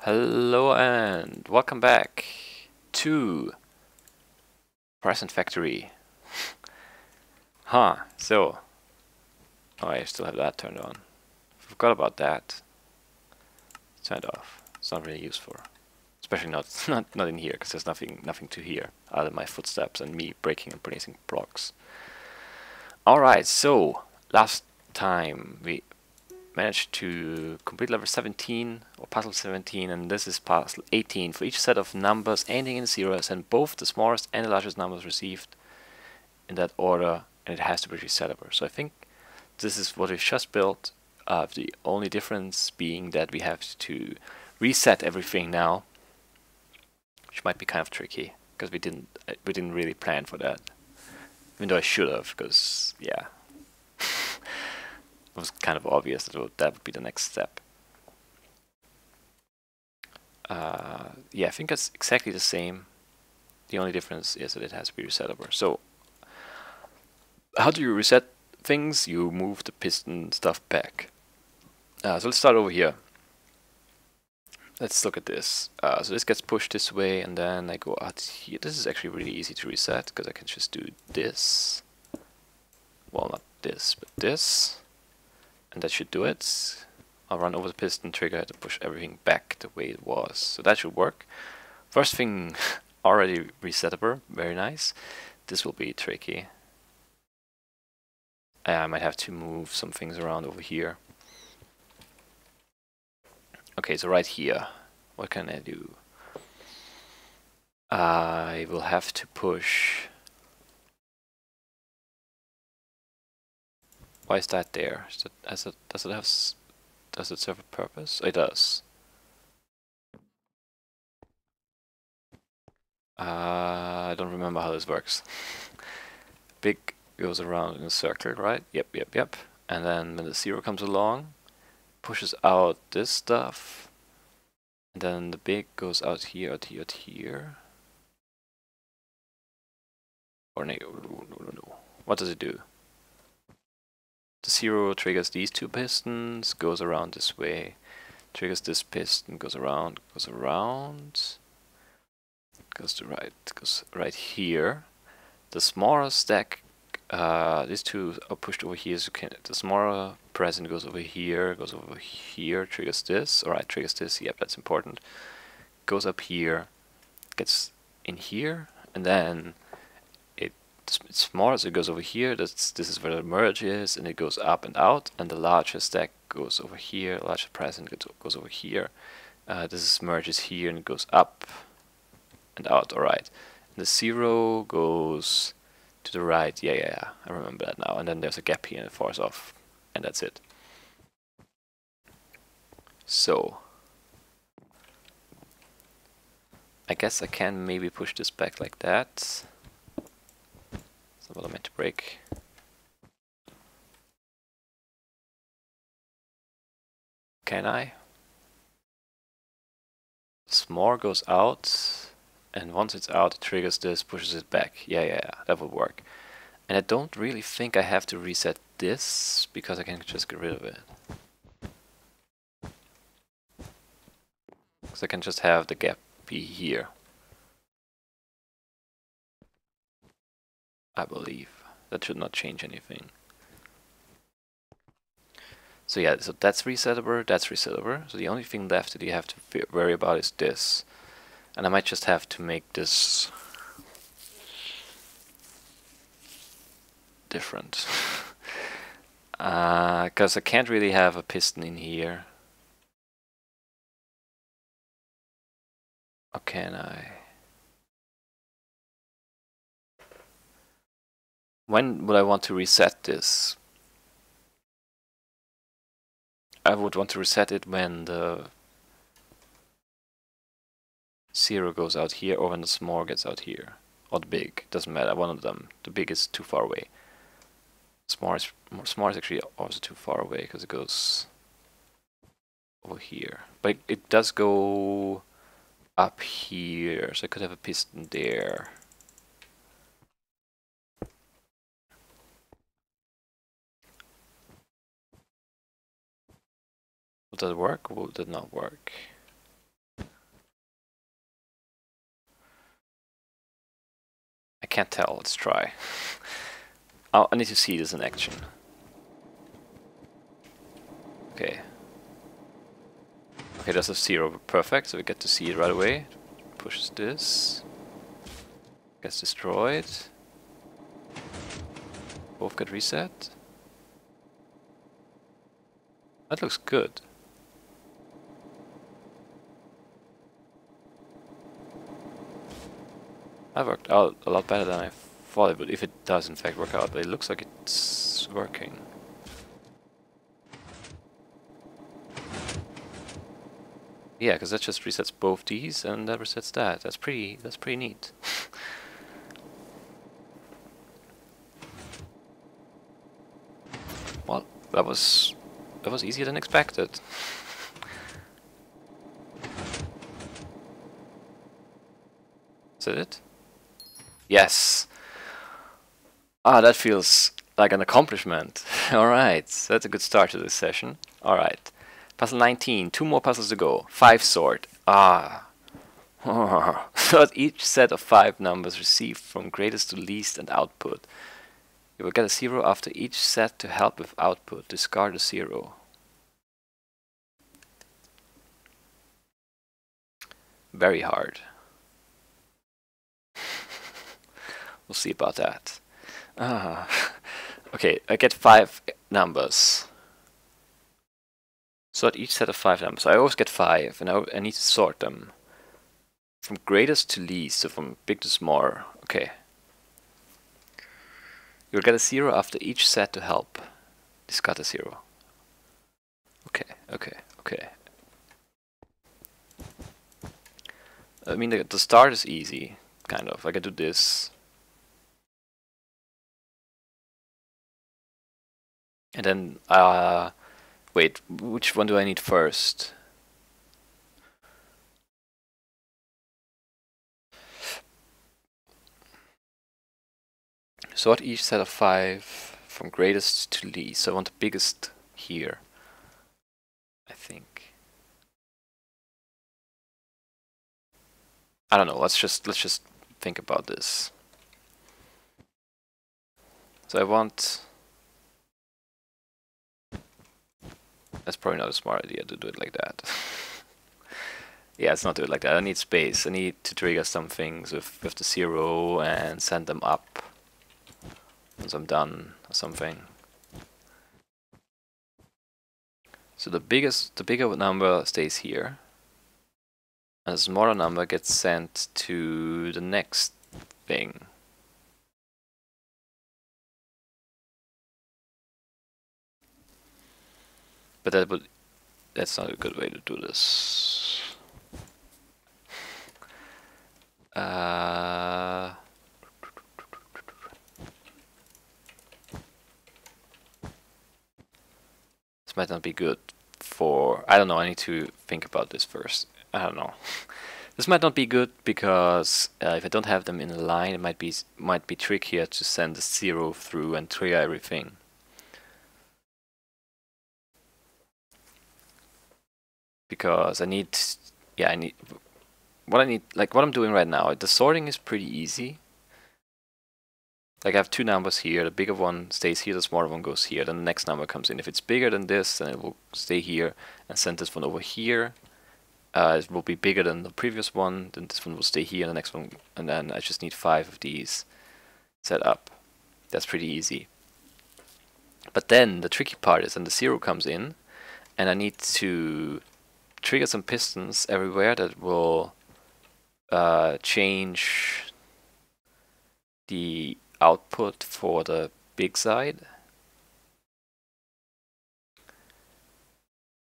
Hello and welcome back to Present Factory. So, I still have that turned on. Forgot about that. It's turned off. It's not really useful. Especially not in here, because there's nothing to hear other than my footsteps and me breaking and placing blocks. Alright, so last time we managed to complete level 17 or puzzle 17, and this is puzzle 18. For each set of numbers ending in zeros, and both the smallest and the largest numbers received in that order, and it has to be resettable. So I think this is what we've just built. The only difference being that we have to reset everything now, which might be kind of tricky because we didn't really plan for that. Even though I should have, because yeah. It was kind of obvious that that would be the next step. Yeah, I think that's exactly the same. The only difference is that it has to be resettable. So, how do you reset things? You move the piston stuff back. So let's start over here. Let's look at this. So this gets pushed this way, and then I go out here. This is actually really easy to reset, because I can just do this. Well, not this, but this. And that should do it. I'll run over the piston trigger to push everything back the way it was. So that should work. First thing, already resettable. Very nice. This will be tricky. I might have to move some things around over here. Okay, so right here, what can I do? I will have to push. Why is that there? Does it serve a purpose? It does. I don't remember how this works. Big goes around in a circle, right? Yep. And then when the zero comes along, pushes out this stuff. And then the big goes out here. Or no. What does it do? The zero triggers these two pistons, goes around this way. Triggers this piston, goes around, goes right here. The smaller stack, these two are pushed over here, so the smaller present goes over here, triggers this. Alright, triggers this, yep, that's important. Goes up here, gets in here, and then it's smaller, so it goes over here. This is where the merge is, and it goes up and out, and the larger stack goes over here, larger present goes over here. This merges here and it goes up and out. Alright. The zero goes to the right. Yeah, I remember that now. And then there's a gap here and it falls off. And that's it. So I guess I can maybe push this back like that. That's what I meant to break. Can I? Small goes out, and once it's out, it triggers this, pushes it back. Yeah, that would work. And I don't really think I have to reset this, because I can just get rid of it. Because I can just have the gap be here. I believe. That should not change anything. So yeah, so that's resettable. So the only thing left that you have to worry about is this. And I might just have to make this different. Because I can't really have a piston in here. Or can I? When would I want to reset this? I would want to reset it when the zero goes out here, or when the small gets out here. Or the big, doesn't matter, one of them. The big is too far away. Small is actually also too far away, because it goes over here. But it does go up here, so I could have a piston there. Would that work, or would that not work? can't tell. Let's try. I need to see this in action. Okay. Okay, there's a 0. Perfect, so we get to see it right away. Pushes this. Gets destroyed. Both get reset. That looks good. That worked out a lot better than I thought it would, if it does in fact work out, but it looks like it's working. Yeah, because that just resets both these and that resets that. That's pretty neat. Well, that was easier than expected. Is that it? Yes. Ah, that feels like an accomplishment. Alright, so that's a good start to this session. Alright. Puzzle 19, 2 more puzzles to go. 5 sort. Ah. Sort each set of 5 numbers received from greatest to least and output. You will get a 0 after each set to help with output. Discard a 0. Very hard. We'll see about that. Okay, I get 5 numbers. Sort each set of 5 numbers. I always get 5, and I need to sort them from greatest to least, so from big to small. Okay. You'll get a 0 after each set to help. Discard a 0. Okay, okay, okay. I mean, the start is easy, kind of. I can do this. And then, wait, which one do I need first? Sort each set of 5 from greatest to least. So I want the biggest here, I think. I don't know. Let's just think about this. So I want. That's probably not a smart idea to do it like that. Yeah, let's not do it like that. I need space. I need to trigger some things with the 0 and send them up once I'm done or something. So the bigger number stays here, and the smaller number gets sent to the next thing. But that's not a good way to do this. This might not be good for... I don't know, I need to think about this first. I don't know. This might not be good because if I don't have them in a line, it might be trickier to send a 0 through and trigger everything. Because I need what I'm doing right now, the sorting is pretty easy. Like I have 2 numbers here, the bigger one stays here, the smaller one goes here, then the next number comes in. If it's bigger than this, then it will stay here and send this one over here. It will be bigger than the previous one, then this one will stay here, and the next one, and then I just need 5 of these set up. That's pretty easy. But then the tricky part is when the 0 comes in, and I need to trigger some pistons everywhere that will change the output for the big side,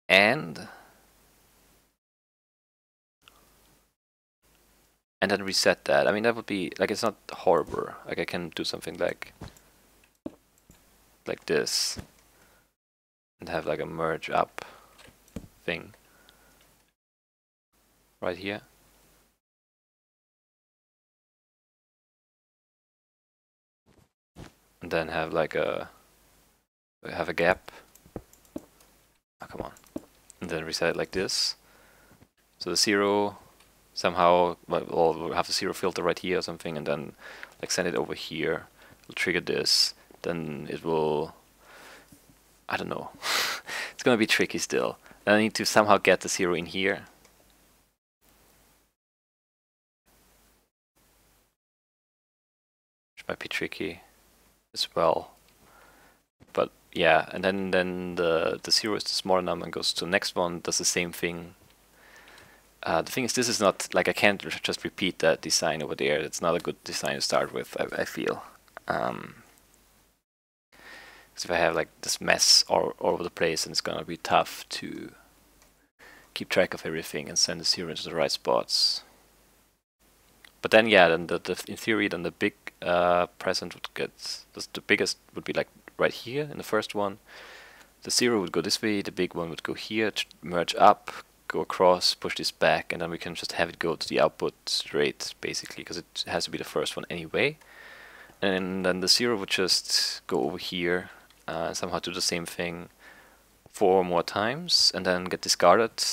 and then reset that. I mean, that would be like, it's not horrible. Like I can do something like this and have like a merge up thing right here. And then have like a gap. Oh, come on. And then reset it like this. So the 0 somehow, well, we'll have the 0 filter right here or something, and then like send it over here, it'll trigger this, then it will, I don't know, it's gonna be tricky still. Then I need to somehow get the 0 in here. Which might be tricky as well. But yeah, and then the 0 is the smaller number and goes to the next one, does the same thing. The thing is, this is not, like, I can't just repeat that design over there. It's not a good design to start with, I feel. Because if I have like this mess all over the place, then it's gonna be tough to keep track of everything and send the 0 into the right spots. But then yeah, then in theory, then the big present would get, the biggest would be like right here in the first one. The 0 would go this way, the big one would go here, merge up, go across, push this back, and then we can just have it go to the output straight, basically, because it has to be the first one anyway. And then the 0 would just go over here, somehow do the same thing 4 more times, and then get discarded.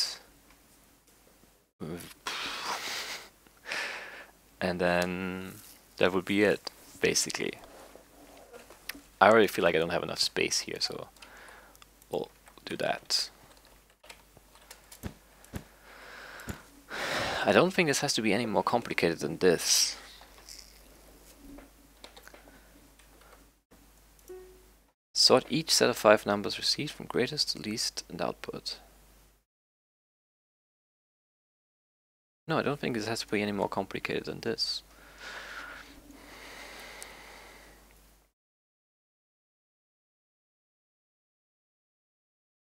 And then that would be it, basically. I already feel like I don't have enough space here, so we'll do that. I don't think this has to be any more complicated than this. Sort each set of 5 numbers received from greatest to least and output. No, I don't think this has to be any more complicated than this.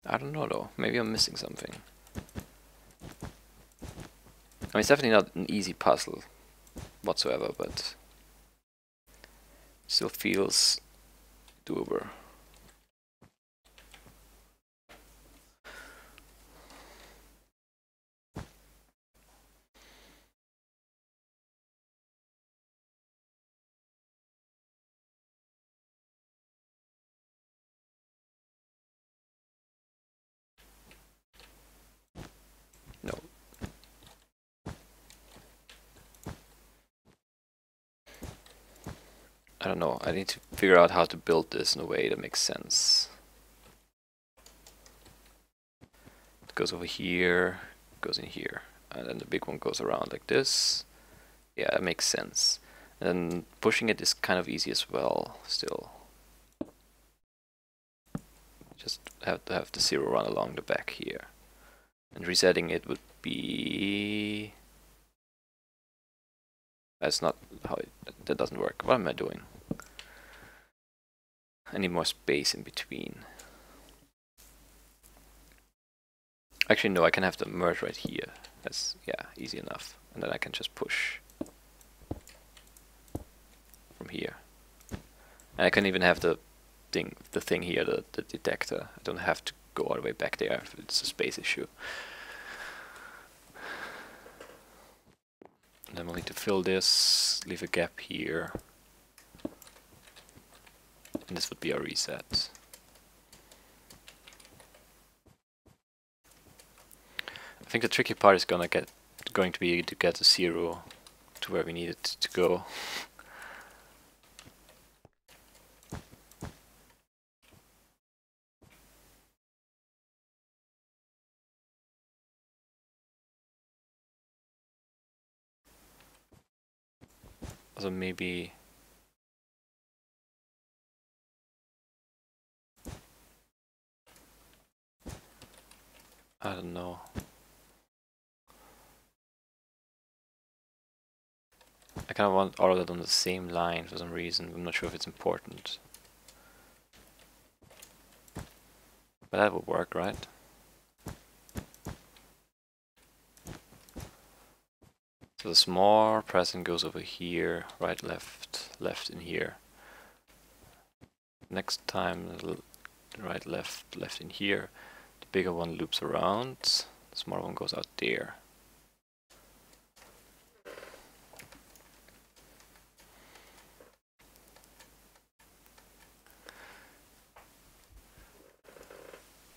I don't know though, maybe I'm missing something. I mean, it's definitely not an easy puzzle whatsoever, but it still feels doable. No. I don't know, I need to figure out how to build this in a way that makes sense. It goes over here, goes in here, and then the big one goes around like this. Yeah, that makes sense. And then pushing it is kind of easy as well, still. Just have to have the 0 run along the back here. And resetting it would be... That's not how it... That doesn't work. What am I doing? I need more space in between. Actually, no, I can have the merge right here. That's, yeah, easy enough. And then I can just push from here. And I can even have the thing here, the detector. I don't have to go all the way back there if it's a space issue. And then we'll need to fill this, leave a gap here. And this would be our reset. I think the tricky part is going to be to get the 0 to where we need it to go. So maybe I don't know. I kind of want all of that on the same line for some reason. I'm not sure if it's important. But that would work, right? So the small present goes over here, right, left, left in here. Next time, right, left, left in here. The bigger one loops around, the smaller one goes out there.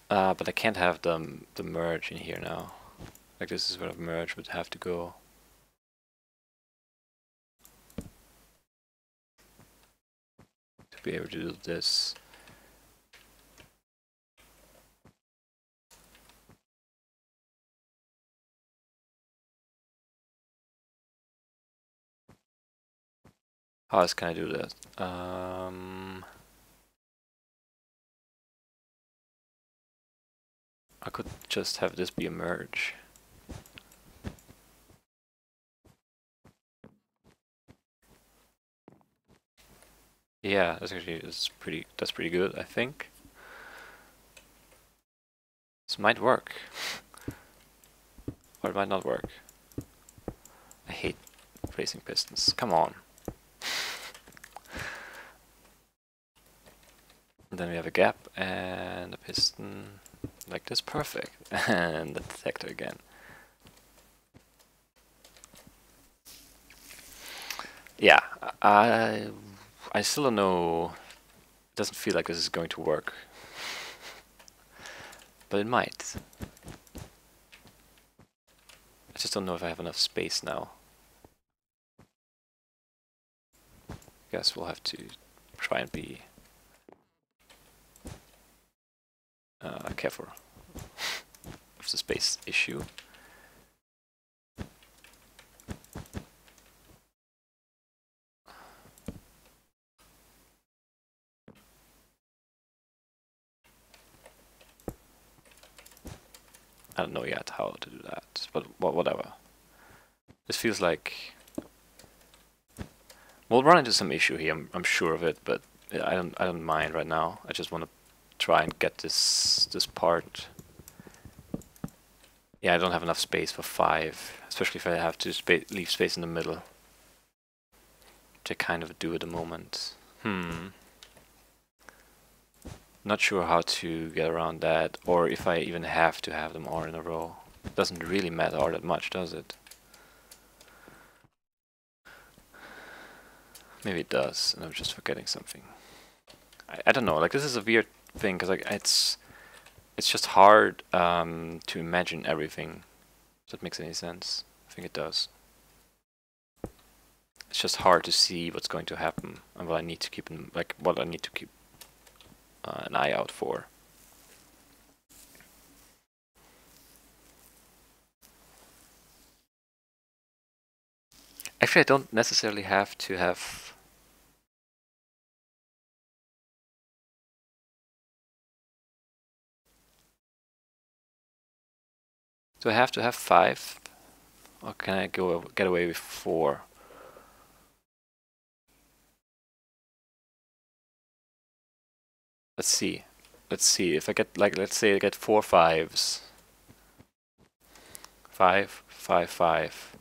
But I can't have the merge in here now. Like, this is where the merge would have to go. be able to do this. How else can I do that? I could just have this be a merge. Yeah, that's pretty good, I think. This might work. Or it might not work. I hate racing pistons. Come on. And then we have a gap and a piston like this, perfect. And the detector again. Yeah, I still don't know. It doesn't feel like this is going to work. But it might. I just don't know if I have enough space now. Guess we'll have to try and be careful of the space issue. I don't know yet how to do that, but whatever. This feels like we'll run into some issue here. I'm sure of it, but I don't mind right now. I just want to try and get this part. Yeah, I don't have enough space for 5, especially if I have to leave space in the middle, which I kind of do at the moment. Not sure how to get around that, or if I even have to have them all in a row. It doesn't really matter all that much, does it? Maybe it does, and I'm just forgetting something. I don't know, like this is a weird thing, because like it's just hard to imagine everything. If that makes any sense. I think it does. It's just hard to see what's going to happen and what I need to keep in, like what I need to keep an eye out for. Actually, I don't necessarily have to have. Do I have to have 5? Or can I get away with 4? Let's see. Let's see. If I get, like, let's say I get 4 5s. 5, 5, 5,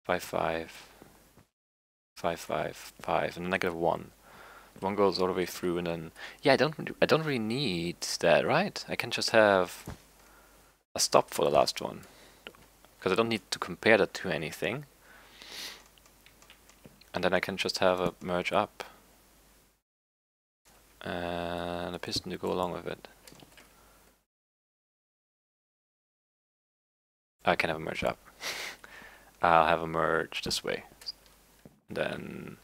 5, 5, 5, 5, 5, and then -1. 1 goes all the way through, and then yeah, I don't really need that, right? I can just have a stop for the last one, because I don't need to compare that to anything, and then I can just have a merge up and a piston to go along with it. I can have a merge up. I'll have a merge this way. Then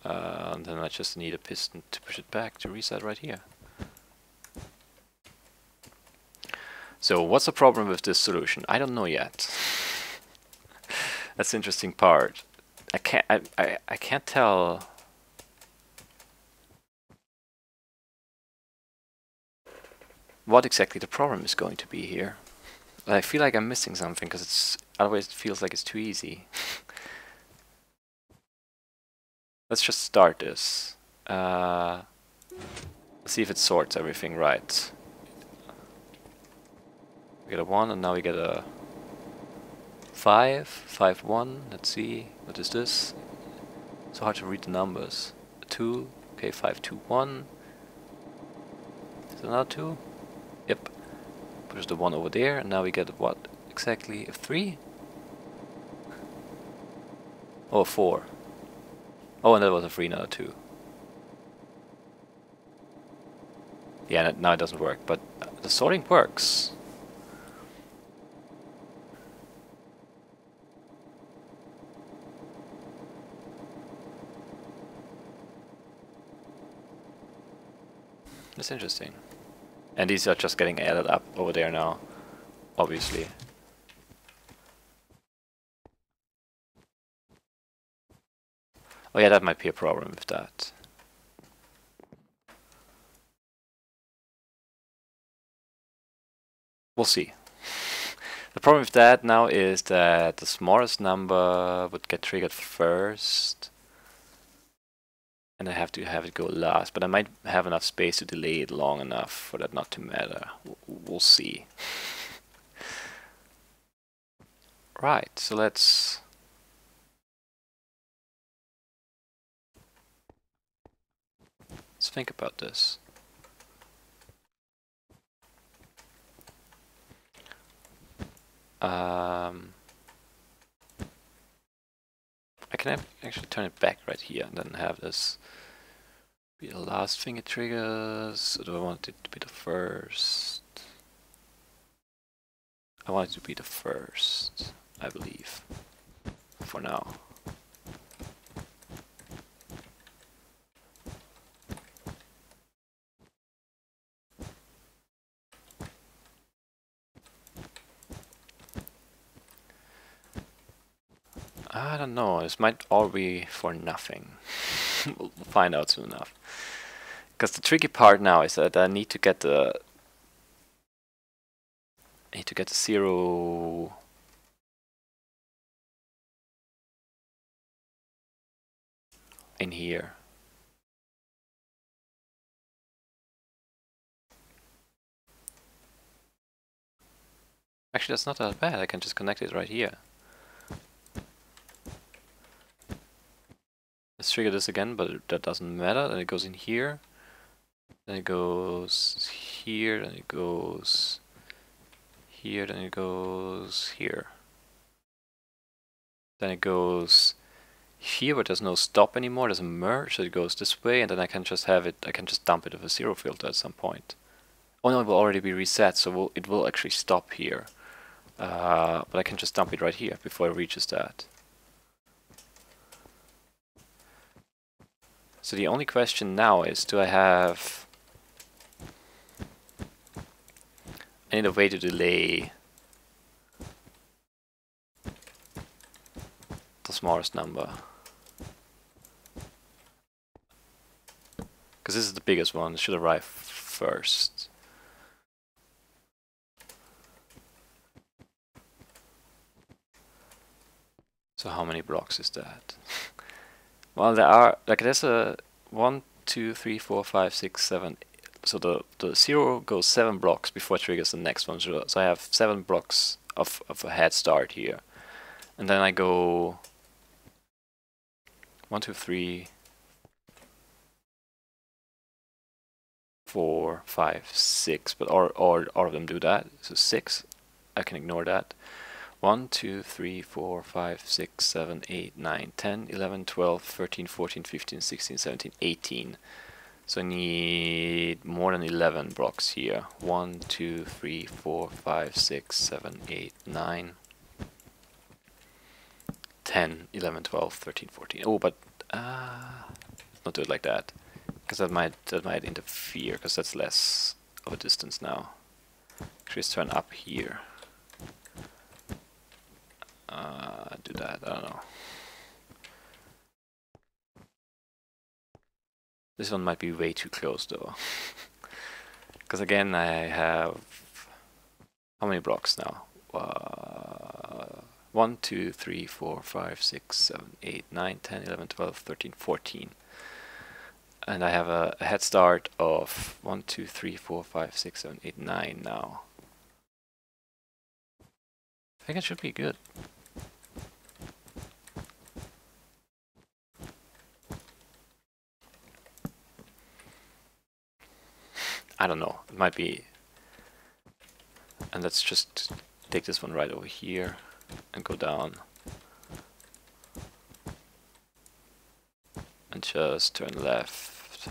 and then I just need a piston to push it back to reset right here. So what's the problem with this solution? I don't know yet. That's the interesting part. I can't tell. What exactly the problem is going to be here. I feel like I'm missing something because it's otherwise it feels like it's too easy. Let's just start this. Let's see if it sorts everything right. We get a 1 and now we get a 5, 5, 1. Let's see, what is this? So hard to read the numbers. A 2, okay, 5, 2, 1. Is it another 2? Yep. Push the 1 over there, and now we get what exactly? A 3? Oh, a 4. Oh, and that was a 3, not a 2. Yeah, now it doesn't work, but the sorting works. That's interesting. And these are just getting added up over there now, obviously. Oh yeah, that might be a problem with that. We'll see. The problem with that now is that the smallest number would get triggered first. And I have to have it go last, but I might have enough space to delay it long enough for that not to matter. We'll see. Right, so let's think about this. I can actually turn it back right here and then have this be the last thing it triggers. Or do I want it to be the first? I want it to be the first, I believe, for now. I don't know, this might all be for nothing. We'll find out soon enough. Because the tricky part now is that I need to get the 0 in here. Actually, that's not that bad. I can just connect it right here. Let's trigger this again, but that doesn't matter. Then it goes in here. Then it goes here. Then it goes here. Then it goes here. Then it goes here, but there's no stop anymore. There's a merge, so it goes this way, and then I can just have it. I can just dump it with a 0 filter at some point. Oh no, it will already be reset, so it will actually stop here. But I can just dump it right here before it reaches that. So the only question now is, do I need a way to delay the smallest number. Because this is the biggest one, it should arrive first. So how many blocks is that? Well, there are, like, there's a 1, 2, 3, 4, 5, 6, 7. So the 0 goes 7 blocks before it triggers the next one. So I have 7 blocks of a head start here. And then I go 1, 2, 3, 4, 5, 6. But all of them do that. So 6, I can ignore that. 1, 2, 3, 4, 5, 6, 7, 8, 9, 10, 11, 12, 13, 14, 15, 16, 17, 18. So I need more than 11 blocks here. 1, 2, 3, 4, 5, 6, 7, 8, 9, 10, 11, 12, 13, 14. Oh, but not do it like that, because that might interfere, because that's less of a distance now. Actually, let's turn up here. Do that, I don't know. This one might be way too close though. Because again, I have... how many blocks now? 1, 2, 3, 4, 5, 6, 7, 8, 9, 10, 11, 12, 13, 14. And I have a head start of 1, 2, 3, 4, 5, 6, 7, 8, 9 now. I think it should be good. I don't know, it might be. And let's just take this one right over here and go down. And just turn left.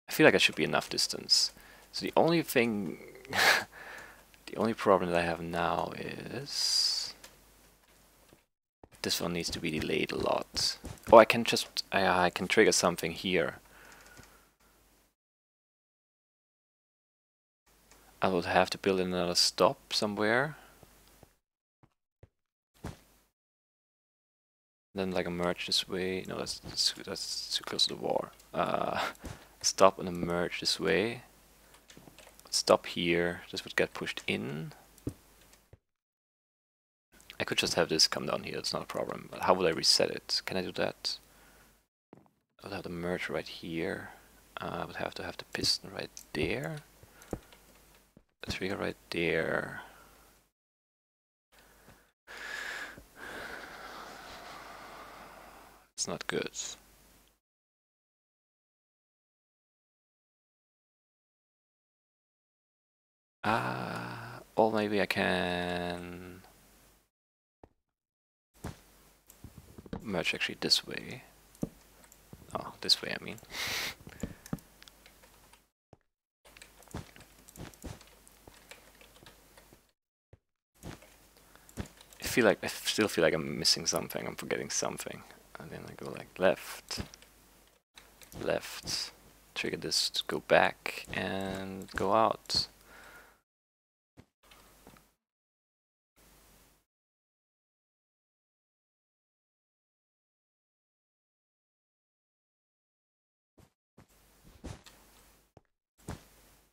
I feel like I should be enough distance. So the only thing, the only problem that I have now is this one needs to be delayed a lot. Oh, I can just, I can trigger something here. I would have to build another stop somewhere. Then like a merge this way. No, that's too close to the war. Stop and a merge this way. Stop here. This would get pushed in. I could just have this come down here. It's not a problem. But how would I reset it? Can I do that? I would have the merge right here. I would have to have the piston right there. The trigger right there. It's not good. Or maybe I can merge actually this way. Oh, this way I mean. I still feel like I'm missing something. I'm forgetting something. And then I go like left, left, trigger this to go back and go out.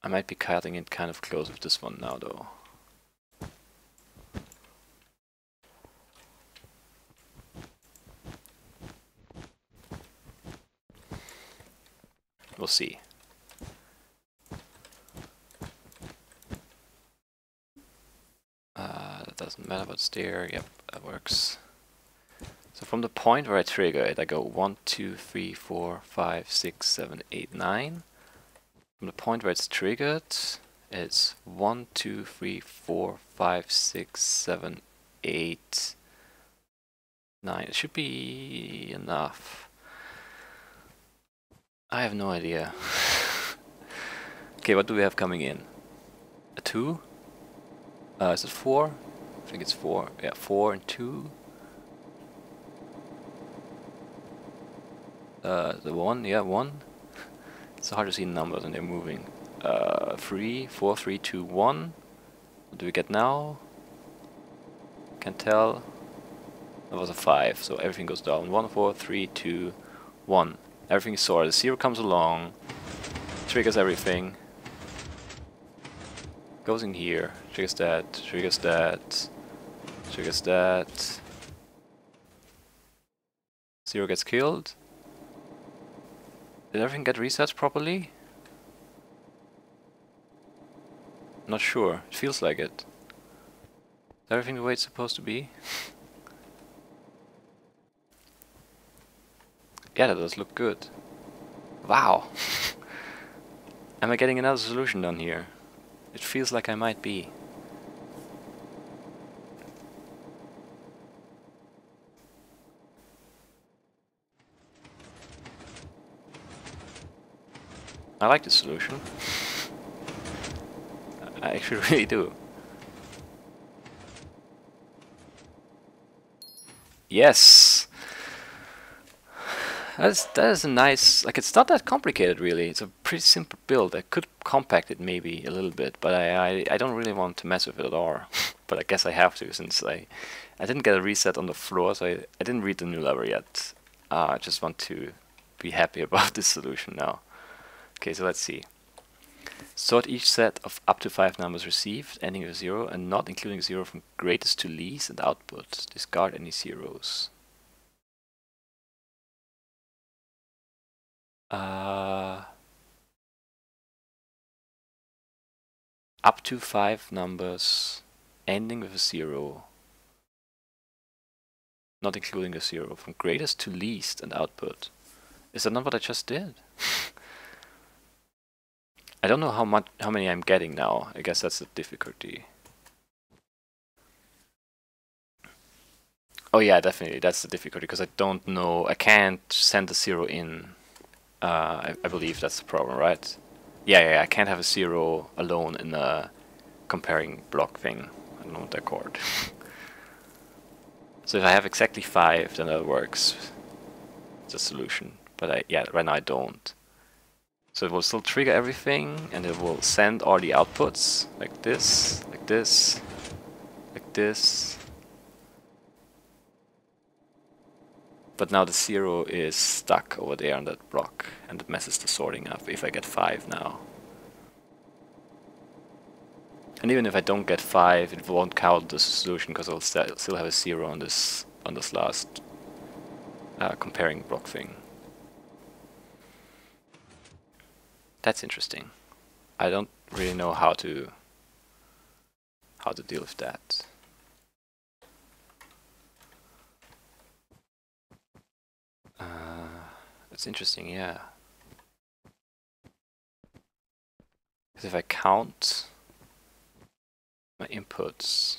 I might be cutting it kind of close with this one now though. We'll see. That doesn't matter what's there. Yep, that works. So from the point where I trigger it, I go 1, 2, 3, 4, 5, 6, 7, 8, 9. From the point where it's triggered, it's 1, 2, 3, 4, 5, 6, 7, 8, 9. It should be enough. I have no idea. Okay, what do we have coming in? A 2? Is it 4? I think it's 4. Yeah, 4 and 2. The 1, yeah, 1. It's hard to see numbers when they're moving. 3, 4, 3, 2, 1. What do we get now? Can't tell. That was a 5, so everything goes down. 1, 4, 3, 2, 1. Everything is sorted. The 0 comes along, triggers everything. Goes in here, triggers that, triggers that, triggers that. 0 gets killed. Did everything get reset properly? Not sure. It feels like it. Is everything the way it's supposed to be? Yeah, that does look good. Wow! Am I getting another solution done here? It feels like I might be. I like this solution. I actually really do. Yes! That is a nice, like, it's not that complicated really. It's a pretty simple build. I could compact it maybe a little bit, but I don't really want to mess with it at all. But I guess I have to, since I didn't get a reset on the floor, so I didn't read the new level yet. I just want to be happy about this solution now. Okay, so let's see. Sort each set of up to 5 numbers received, ending with 0, and not including 0 from greatest to least, and output. Discard any zeros. Up to 5 numbers, ending with a 0, not including a 0, from greatest to least, and output. Is that not what I just did? I don't know how many I'm getting now. I guess that's the difficulty. Oh yeah, definitely, that's the difficulty, because I don't know, I can't send a 0 in. I believe that's the problem, right? Yeah, I can't have a 0 alone in a comparing block thing. I don't know what they're called. So if I have exactly 5, then that works. It's a solution. But yeah, right now I don't. So it will still trigger everything, and it will send all the outputs, like this, like this, like this. But now the 0 is stuck over there on that block, and it messes the sorting up if I get 5 now. And even if I don't get 5, it won't count the solution because I'll still have a 0 on this last comparing block thing. That's interesting. I don't really know how to deal with that. That's interesting, yeah. Because if I count my inputs,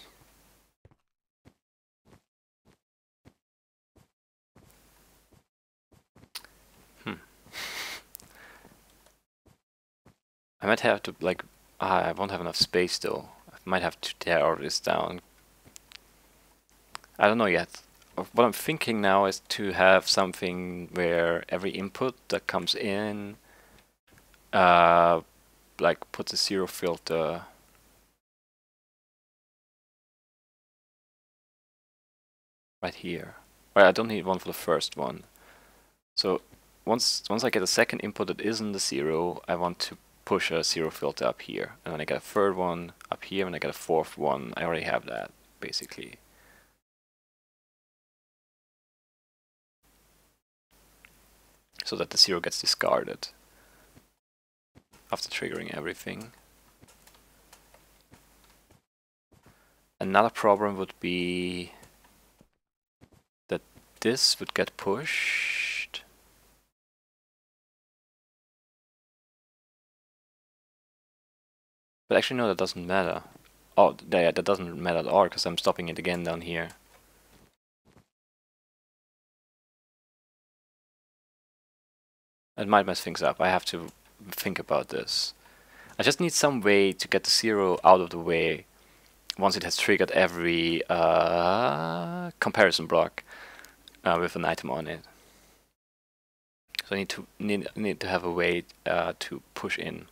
I might have to, like, I won't have enough space though. I might have to tear all this down. I don't know yet. What I'm thinking now is to have something where every input that comes in, like, puts a 0 filter right here. Well, I don't need one for the first one. So once I get a second input that isn't the 0, I want to push a 0 filter up here. And when I get a third one up here, when I get a fourth one, I already have that, basically. So that the 0 gets discarded after triggering everything. Another problem would be that this would get pushed. But actually no, that doesn't matter. Oh, yeah, that doesn't matter at all because I'm stopping it again down here. It might mess things up. I have to think about this. I just need some way to get the 0 out of the way once it has triggered every comparison block with an item on it. So I need to have a way to push in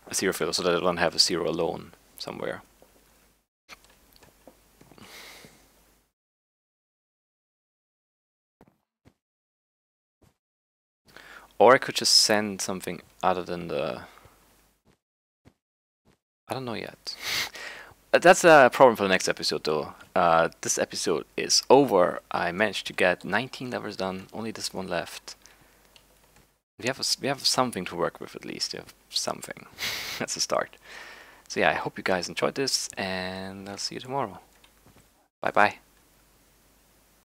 a 0 filter so that I don't have a 0 alone somewhere. Or I could just send something other than the... I don't know yet. That's a problem for the next episode though. This episode is over. I managed to get 19 levers done, only this one left. We have something to work with at least. We have something. That's a start. So yeah, I hope you guys enjoyed this, and I'll see you tomorrow. Bye bye.